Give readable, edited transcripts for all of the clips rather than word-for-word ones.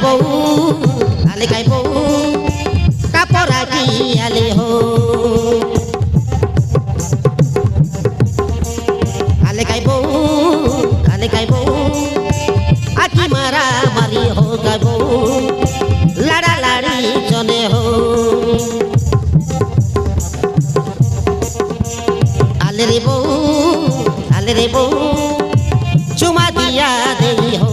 bau kapora ki ale ho ale kai bau aki mara mari ho kai bau lada ladi chone ho ale re bau chuma diya dei ho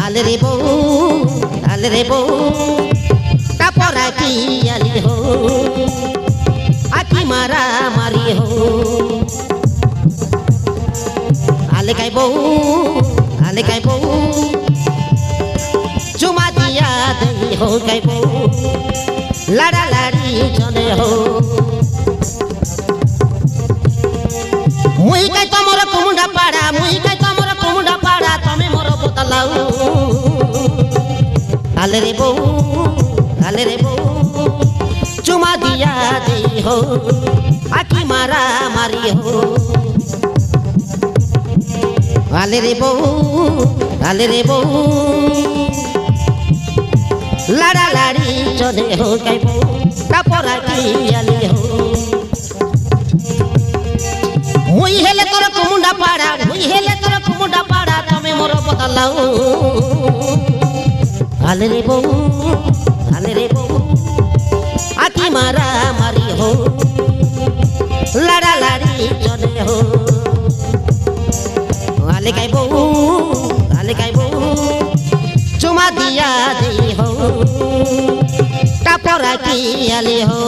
ale re bau kapora ki ale ho aki mara mari ho ale kai bau chuma diya dei ho kai bau lada ladi chone ho मुई kai tomor kumunda pada tome mor botalau ale re bau chuma diya dei ho aki mara mari ho ale re bau lada ladi chone ho kai bau kapora ki ale ho मुई हेले तोर कुमुंडा पाड़ा तमे मोर बदलाऊ आले रे बहू आकी मारा मारी हो लड़ा लड़ी चले हो आले काय बहू चुमा दिया दे हो टापोरा की आले हो